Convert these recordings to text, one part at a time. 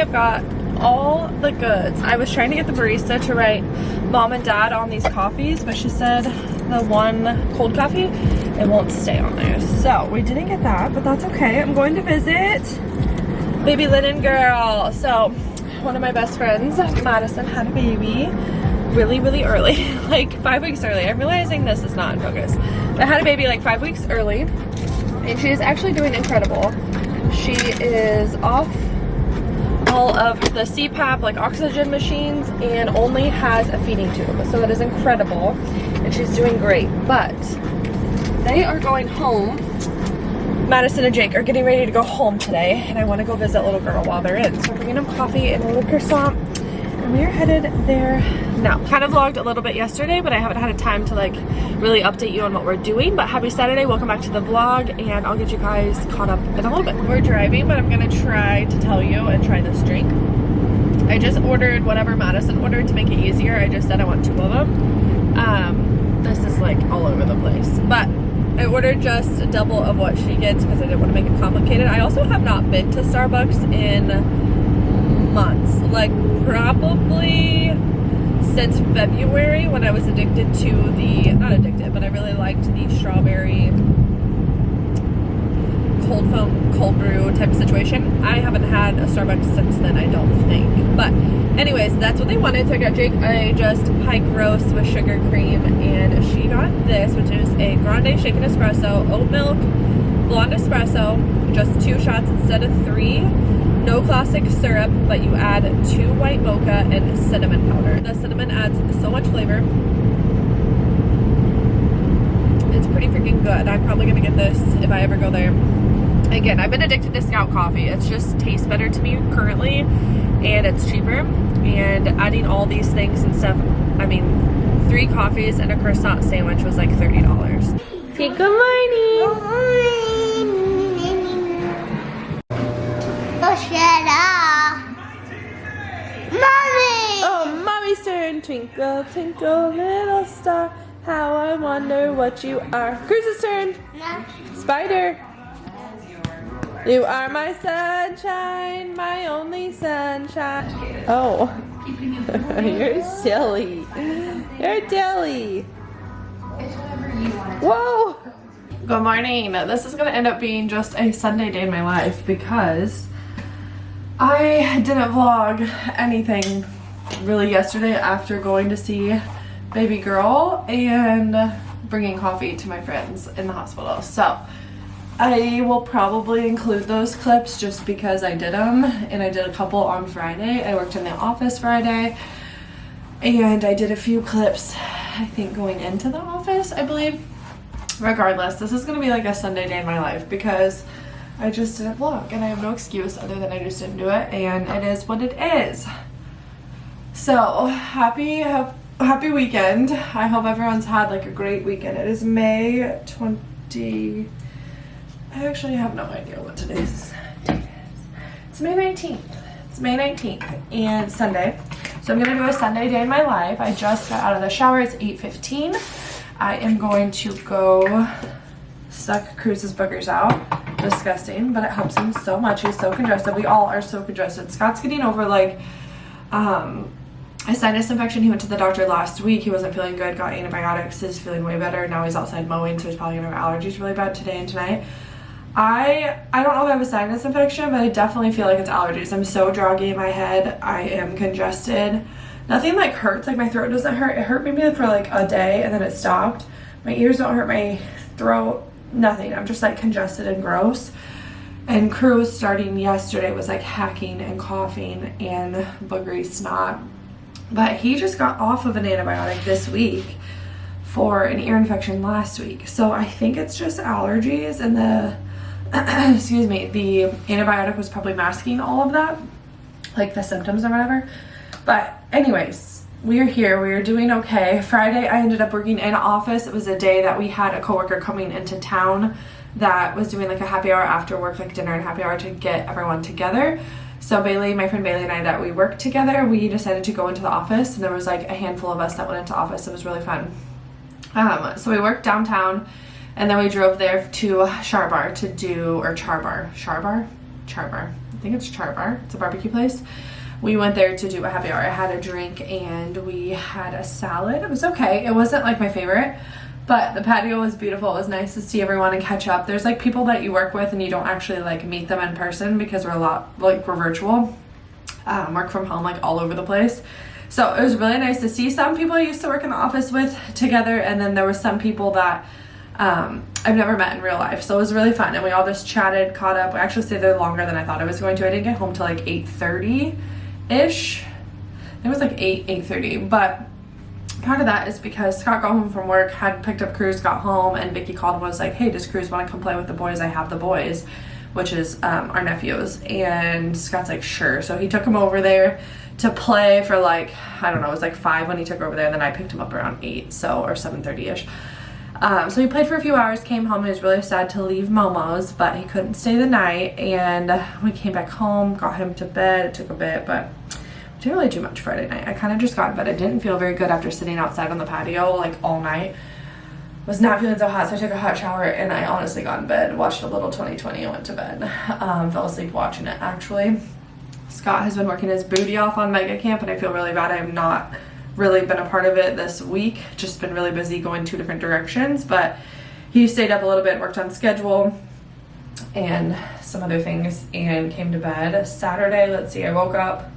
I've got all the goods. I was trying to get the barista to write mom and dad on these coffees, but she said the one cold coffee, it won't stay on there. So we didn't get that, but that's okay. I'm going to visit baby Linen girl. So one of my best friends, Madison, had a baby really early, like 5 weeks early. I'm realizing this is not in focus. I had a baby like 5 weeks early, and she is actually doing incredible. She is off all of the CPAP, like oxygen machines, and only has a feeding tube. So that is incredible, and she's doing great. But they are going home. Madison and Jake are getting ready to go home today, and I want to go visit little girl while they're in. So I'm bringing them coffee and a little croissant, and we are headed there now. Kind of vlogged a little bit yesterday, but I haven't had a time to like really update you on what we're doing. But happy Saturday, welcome back to the vlog, and I'll get you guys caught up in a little bit. We're driving, but I'm gonna try to tell you and try this drink. I just ordered whatever Madison ordered to make it easier. I just said I want 2 of them. This is like all over the place, but I ordered just a double of what she gets because I didn't want to make it complicated. I also have not been to Starbucks in months, like probably since February, when I was addicted to the, not addicted, but I really liked the strawberry cold foam, cold brew type of situation. I haven't had a Starbucks since then, I don't think. But anyways, that's what they wanted. So I got Jake a just pie roast with sugar cream, and she got this, which is a grande shaken espresso, oat milk, blonde espresso, just 2 shots instead of 3. No classic syrup, but you add 2 white mocha and cinnamon powder. The cinnamon adds so much flavor. It's pretty freaking good. I'm probably gonna get this if I ever go there. Again, I've been addicted to Scout coffee. It just tastes better to me currently, and it's cheaper. And adding all these things and stuff, I mean, 3 coffees and a croissant sandwich was like $30. Say good morning. Mommy! Oh, mommy's turn. Twinkle, twinkle, little star, how I wonder what you are. Cruz's turn. No. Spider. You are my sunshine, my only sunshine. Oh, you're silly. You're silly. Whoa. Good morning. This is going to end up being just a Sunday day in my life because I didn't vlog anything really yesterday after going to see baby girl and bringing coffee to my friends in the hospital. So I will probably include those clips just because I did them, and I did a couple on Friday. I worked in the office Friday, and I did a few clips, I think, going into the office, I believe. Regardless, this is going to be like a Sunday day in my life because I just didn't vlog, and I have no excuse other than I just didn't do it, and it is what it is. So happy weekend. I hope everyone's had like a great weekend. It is May 20. I actually have no idea what today's date is. It's May 19th. It's May 19th and Sunday. So I'm gonna do a Sunday day in my life. I just got out of the shower. It's 8:15. I am going to go suck Cruz's boogers out. Disgusting, but it helps him so much. He's so congested. We all are so congested. Scott's getting over like a sinus infection. He went to the doctor last week. He wasn't feeling good, got antibiotics, is feeling way better. Now he's outside mowing, so he's probably gonna have allergies really bad today and tonight. I don't know if I have a sinus infection, but I definitely feel like it's allergies. I'm so draggy in my head. I am congested. Nothing like hurts, like my throat doesn't hurt. It hurt maybe for like a day and then it stopped. My ears don't hurt, my throat, nothing. I'm just like congested and gross. And Cruz starting yesterday was like hacking and coughing and boogery snot. But he just got off of an antibiotic this week for an ear infection last week. So I think it's just allergies, and the excuse me, the antibiotic was probably masking all of that, like the symptoms or whatever. But anyways, we are here, we are doing okay. Friday I ended up working in office. It was a day that we had a coworker coming into town that was doing like a happy hour after work, like dinner and happy hour to get everyone together. So Bailey, my friend Bailey and I that we worked together, we decided to go into the office, and there was like a handful of us that went into office. It was really fun. So we worked downtown, and then we drove there to Charbar to do, or Charbar, I think it's Char Bar. It's a barbecue place. We went there to do a happy hour. I had a drink and we had a salad. It was okay. It wasn't like my favorite, but the patio was beautiful. It was nice to see everyone and catch up. There's like people that you work with and you don't actually like meet them in person because we're virtual. Work from home like all over the place. So it was really nice to see some people I used to work in the office with together, and then there were some people that I've never met in real life. So it was really fun, and we all just chatted, caught up. We actually stayed there longer than I thought I was going to. I didn't get home till like 8:30-ish. It was like 8:30, but part of that is because Scott got home from work, had picked up Cruz, got home, and Vicky called and was like, hey, does Cruz want to come play with the boys? I have the boys, which is our nephews. And Scott's like, sure. So he took him over there to play for like, I don't know, it was like 5 when he took over there, and then I picked him up around 8, so, or 7:30-ish. So he played for a few hours, came home. He was really sad to leave Momo's, but he couldn't stay the night, and we came back home, got him to bed. It took a bit, but we didn't really do much Friday night. I kind of just got in bed. I didn't feel very good after sitting outside on the patio like all night. Was not feeling so hot, so I took a hot shower, and I honestly got in bed, watched a little 2020, and went to bed. Fell asleep watching it, actually. Scott has been working his booty off on Mega Camp, and I feel really bad I have not really been a part of it this week. Just been really busy going 2 different directions, but he stayed up a little bit, worked on schedule and some other things, and came to bed. Saturday, let's see, I woke up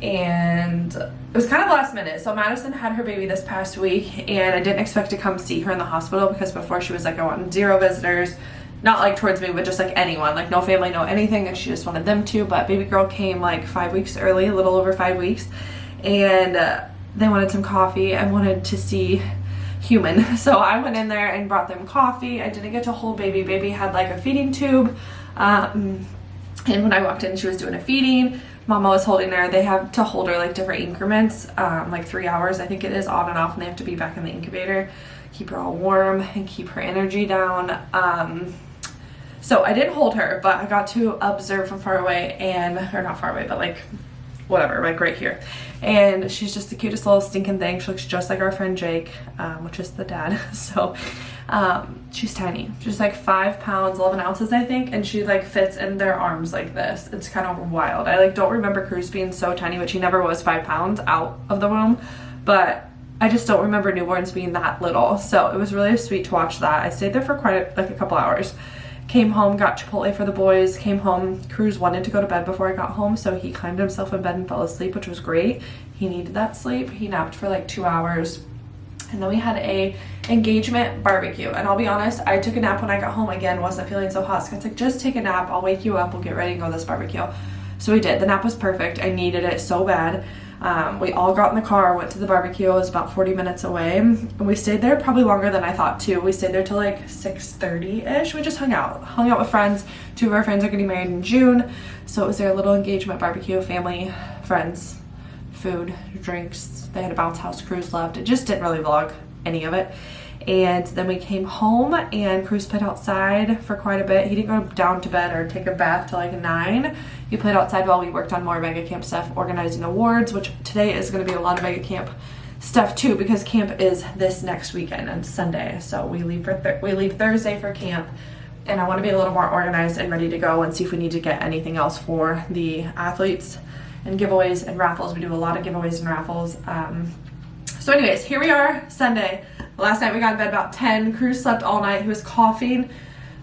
and it was kind of last minute. So Madison had her baby this past week, and I didn't expect to come see her in the hospital because before she was like, I want 0 visitors, not like towards me, but just like anyone, like no family, no anything, and she just wanted them to. But baby girl came like 5 weeks early, a little over 5 weeks, and they wanted some coffee. I wanted to see human, so I went in there and brought them coffee. I didn't get to hold baby. Baby had like a feeding tube, and when I walked in, she was doing a feeding. Mama was holding her. They have to hold her like different increments, like 3 hours I think it is, on and off, and they have to be back in the incubator, keep her all warm and keep her energy down. So I didn't hold her, but I got to observe from far away, and, or not far away, but like whatever, like right here. And she's just the cutest little stinking thing. She looks just like our friend Jake, which is the dad. So she's tiny. She's like 5 pounds, 11 ounces, I think, and she like fits in their arms like this. It's kind of wild. I like don't remember Cruz being so tiny, but she never was 5 pounds out of the womb, but I just don't remember newborns being that little. So it was really sweet to watch that. I stayed there for quite a couple hours. Came home, got Chipotle for the boys, came home. Cruz wanted to go to bed before I got home, so he climbed himself in bed and fell asleep, which was great. He needed that sleep. He napped for like 2 hours. And then we had a engagement barbecue. And I'll be honest, I took a nap when I got home. Again, wasn't feeling so hot. Scott's like, just take a nap. I'll wake you up. We'll get ready and go to this barbecue. So we did. The nap was perfect. I needed it so bad. We all got in the car, went to the barbecue. It was about 40 minutes away. And we stayed there probably longer than I thought too. We stayed there till like 6:30-ish. We just hung out with friends. 2 of our friends are getting married in June. So it was their little engagement barbecue, family, friends, food, drinks. They had a bounce house. Cruz left. It just didn't really vlog any of it. And then we came home, and Cruz played outside for quite a bit. He didn't go down to bed or take a bath till like 9. He played outside while we worked on more Mega Camp stuff, organizing awards, which today is going to be a lot of Mega Camp stuff too, because camp is this next weekend on Sunday. So we leave Thursday for camp, and I want to be a little more organized and ready to go and see if we need to get anything else for the athletes and giveaways and raffles. We do a lot of giveaways and raffles. So anyways, here we are, Sunday. Last night we got in bed about 10. Cruz slept all night. He was coughing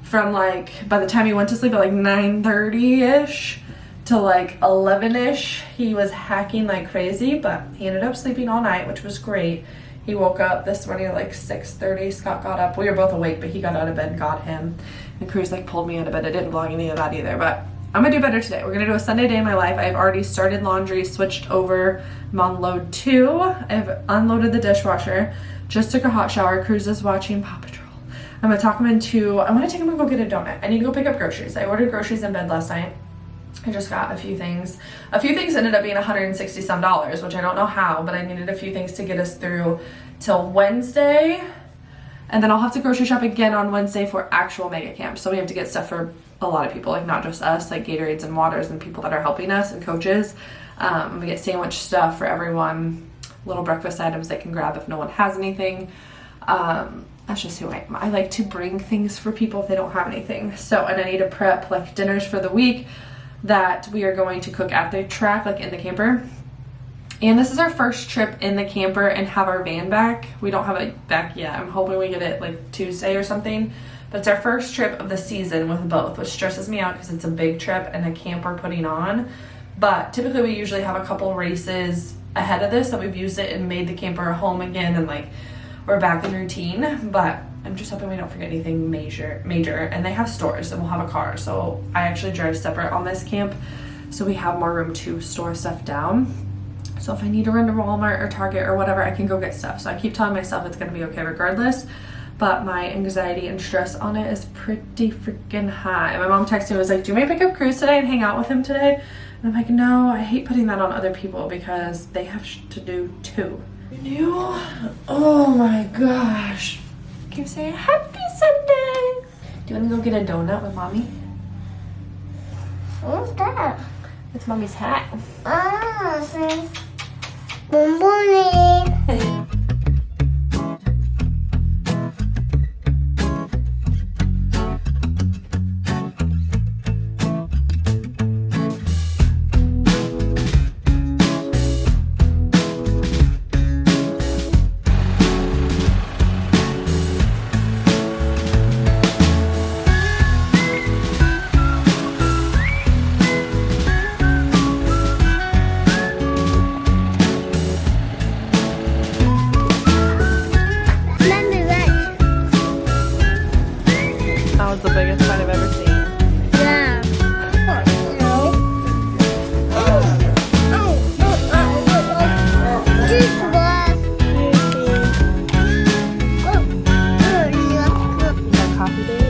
from like, by the time he went to sleep at like 9:30-ish to like 11-ish. He was hacking like crazy, but he ended up sleeping all night, which was great. He woke up this morning at like 6:30. Scott got up. We were both awake, but he got out of bed and got him. And Cruz like pulled me out of bed. I didn't vlog any of that either, but I'm gonna do better today. We're gonna do a Sunday day in my life. I've already started laundry, switched over. I'm on load 2. I've unloaded the dishwasher. Just took a hot shower. Cruz is watching Paw Patrol. I'm gonna talk him into, I'm gonna take him and go get a donut. I need to go pick up groceries. I ordered groceries in bed last night. I just got a few things. A few things ended up being $160 some, which I don't know how, but I needed a few things to get us through till Wednesday. And then I'll have to grocery shop again on Wednesday for actual Mega Camp. So we have to get stuff for a lot of people, like not just us, like Gatorades and waters and people that are helping us and coaches. We get sandwich stuff for everyone, little breakfast items they can grab if no one has anything. That's just who I am. I like to bring things for people if they don't have anything. So, and I need to prep like dinners for the week. that we are going to cook at the track, like in the camper. And this is our first trip in the camper and have our van back. We don't have it back yet. I'm hoping we get it like Tuesday or something. But it's our first trip of the season with both, which stresses me out because it's a big trip and a camp we're putting on. But typically we usually have a couple races ahead of this that we've used it and made the camper a home again, and like we're back in routine. But I'm just hoping we don't forget anything major. And they have stores and we'll have a car. So I actually drive separate on this camp, so we have more room to store stuff down. So if I need to run to Walmart or Target or whatever, I can go get stuff. So I keep telling myself it's gonna be okay regardless. But my anxiety and stress on it is pretty freaking high. And my mom texted me, was like, do you want me to pick up Cruz today and hang out with him today? And I'm like, no, I hate putting that on other people because they have to do too. You? Oh my gosh. Keep saying happy Sunday. Do you want to go get a donut with mommy? What's that? It's mommy's hat. Ah, bonbon. That was the biggest fight I've ever seen. Yeah. That coffee date?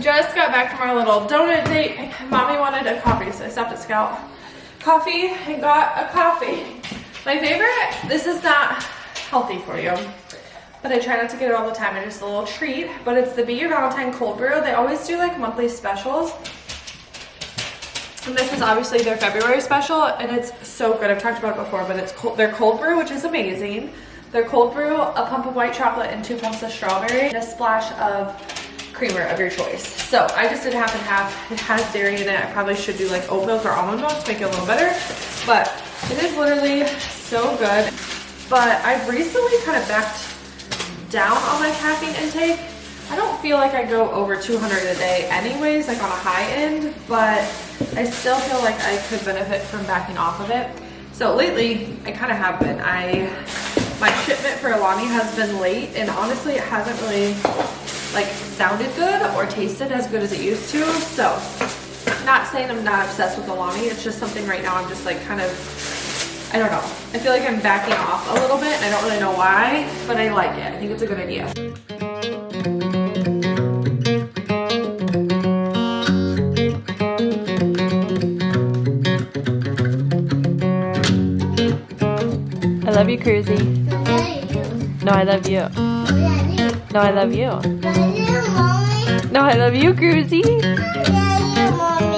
Just got back from our little donut date. Mommy wanted a coffee, so I stopped at Scout Coffee and got a coffee. My favorite, this is not healthy for you, but I try not to get it all the time. It's just a little treat, but it's the Be Your Valentine cold brew. They always do like monthly specials. And this is obviously their February special, and it's so good. I've talked about it before, but it's their cold brew, which is amazing. Their cold brew, a pump of white chocolate and 2 pumps of strawberry, and a splash of creamer of your choice. So I just did half and half. It has dairy in it. I probably should do like oat milk or almond milk to make it a little better, but it is literally so good. But I've recently kind of backed down on my caffeine intake. I don't feel like I go over 200 a day anyways, like on a high end, but I still feel like I could benefit from backing off of it. So lately I kind of have been. My shipment for Alani has been late, and honestly it hasn't really like sounded good or tasted as good as it used to. So not saying I'm not obsessed with Alani, it's just something right now I'm just like kind of, I don't know. I feel like I'm backing off a little bit and I don't really know why, but I like it. I think it's a good idea. I love you, Cruzy. No, I love you. No, I love you. No, I love you, Cruzy.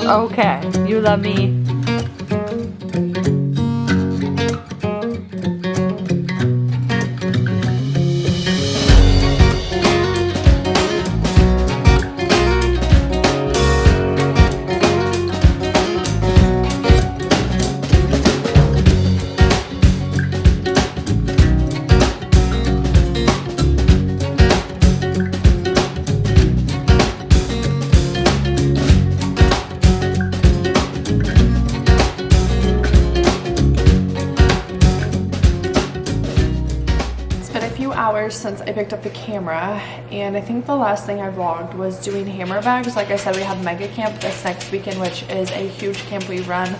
Okay, you love me. Since I picked up the camera, and I think the last thing I vlogged was doing hammer bags. Like I said, we have mega camp this next weekend, which is a huge camp we run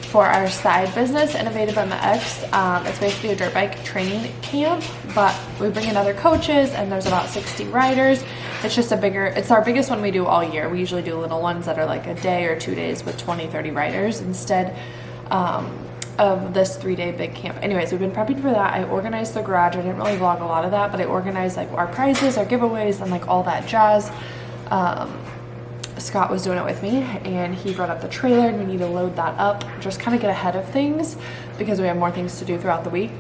for our side business, Innovative MX. It's basically a dirt bike training camp, but we bring in other coaches and there's about 60 riders. It's just it's our biggest one we do all year. We usually do little ones that are like a day or 2 days with 20-30 riders instead of this 3-day big camp. Anyways, we've been prepping for that. I organized the garage. I didn't really vlog a lot of that, but I organized like our prizes, our giveaways, and like all that jazz. Scott was doing it with me, and he brought up the trailer and we need to load that up, just kind of get ahead of things because we have more things to do throughout the week.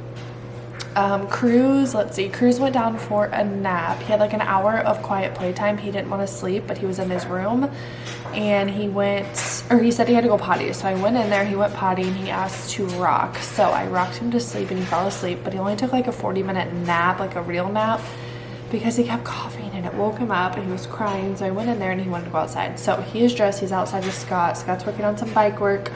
Cruz, let's see, Cruz went down for a nap. He had like an hour of quiet playtime. He didn't want to sleep, but he was in his room, and he said he had to go potty. So I went in there, he went potty, and he asked to rock. So I rocked him to sleep and he fell asleep, but he only took like a 40-minute nap, like a real nap, because he kept coughing and it woke him up and he was crying. So I went in there and he wanted to go outside. So he is dressed, he's outside with Scott. Scott's working on some bike work.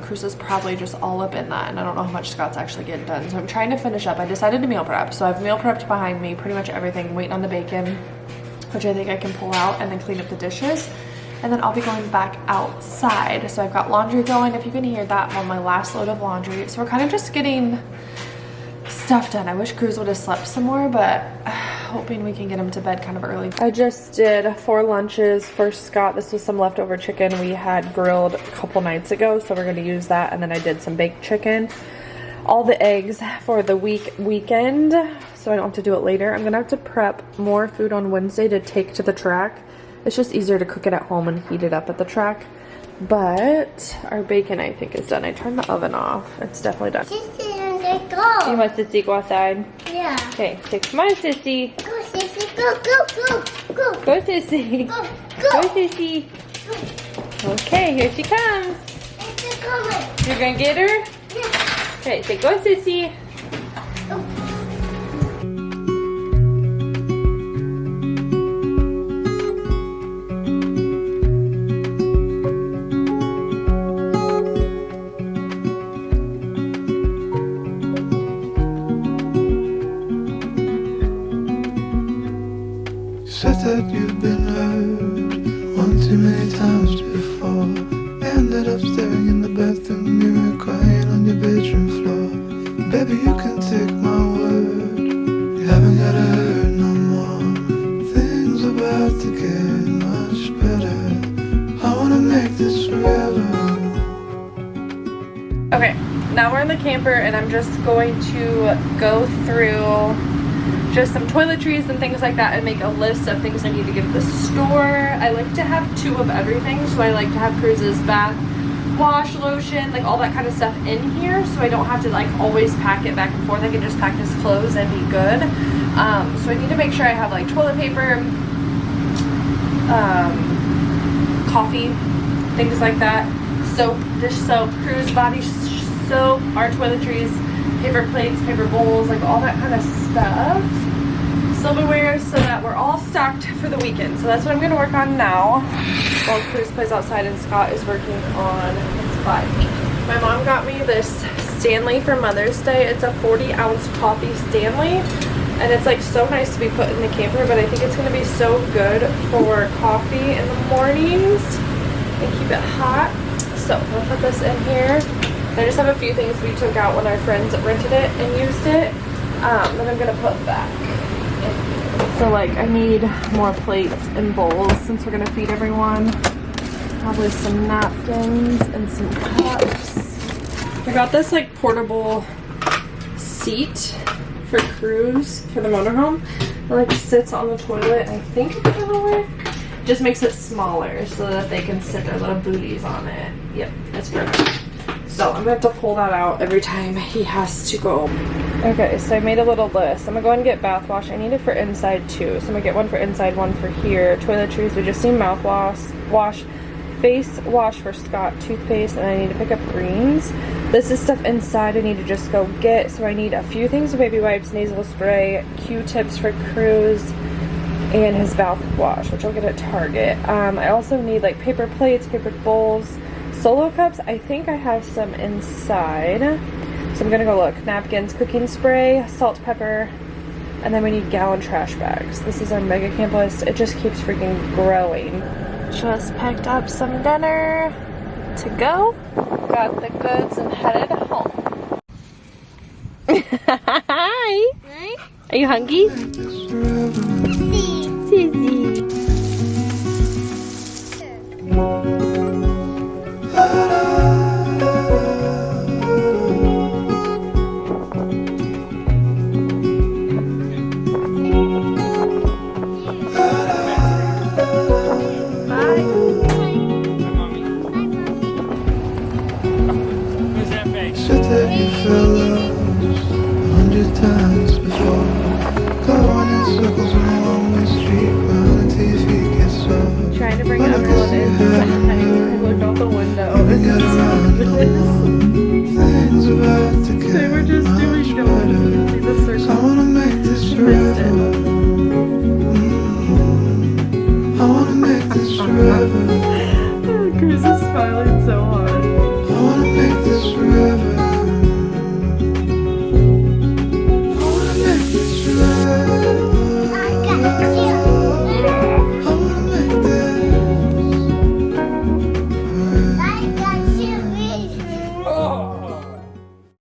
Cruz is probably just all up in that, and I don't know how much Scott's actually getting done. So I'm trying to finish up. I decided to meal prep. So I've meal prepped behind me, pretty much everything, waiting on the bacon, which I think I can pull out, and then clean up the dishes. And then I'll be going back outside. So I've got laundry going. If you can hear that, I'm on my last load of laundry. So we're kind of just getting stuff done. I wish Cruz would have slept some more, but hoping we can get him to bed kind of early. I just did 4 lunches for Scott. This was some leftover chicken we had grilled a couple nights ago, so we're going to use that. And then I did some baked chicken. All the eggs for the weekend, so I don't have to do it later. I'm going to have to prep more food on Wednesday to take to the track. It's just easier to cook it at home and heat it up at the track. But our bacon, I think, is done. I turned the oven off. It's definitely done. Sissy, go. You want Sissy go outside? Yeah. Okay, come on, Sissy. Go, Sissy, go. Go, Sissy. Go. Go, Sissy. Okay, here she comes. It's coming. You're gonna get her? Yeah. Okay, say go, Sissy. Said that you've been hurt one too many times before. Ended up staring in the bathroom mirror, crying on your bedroom floor. Baby, you can take my word, you haven't gotta hurt no more. Things about to get much better. I wanna make this forever. Okay, now we're in the camper and I'm just going to go through just some toiletries and things like that and make a list of things I need to get at the store. I like to have 2 of everything, so I like to have Cruz's bath wash, lotion, like all that kind of stuff in here, so I don't have to like always pack it back and forth. I can just pack his clothes and be good. So I need to make sure I have like toilet paper, coffee, things like that, soap, dish soap, Cruz body soap, our toiletries, paper plates, paper bowls, like all that kind of stuff. Silverware, so that we're all stocked for the weekend. So that's what I'm going to work on now while Cruz plays outside and Scott is working on his bike. My mom got me this Stanley for Mother's Day. It's a 40-ounce coffee Stanley, and it's like so nice to be put in the camper, but I think it's going to be so good for coffee in the mornings and keep it hot. So I'm going to put this in here. I just have a few things we took out when our friends rented it and used it that I'm going to put back in here. So like I need more plates and bowls since we're going to feed everyone. Probably some napkins and some cups. I got this like portable seat for Cruz for the motorhome. It like sits on the toilet. I think it's going to work. Just makes it smaller so that they can sit their little booties on it. Yep, it's perfect. So I'm gonna have to pull that out every time he has to go. Okay, so I made a little list. I'm gonna go ahead and get bath wash. I need it for inside too. So I'm gonna get one for inside, one for here. Toiletries, we just need mouthwash, face wash for Scott, toothpaste, and I need to pick up greens. This is stuff inside I need to just go get. So I need a few things, baby wipes, nasal spray, Q-tips for Cruz, and his mouthwash, which I'll get at Target. I also need like paper plates, paper bowls, Solo cups. I think I have some inside, so I'm gonna go look. Napkins, cooking spray, salt, pepper, and then we need gallon trash bags. This is our mega camp list. It just keeps freaking growing. Just picked up some dinner to go. Got the goods and headed home. Hi. Right? Are you hungry? See. Sissy. your time.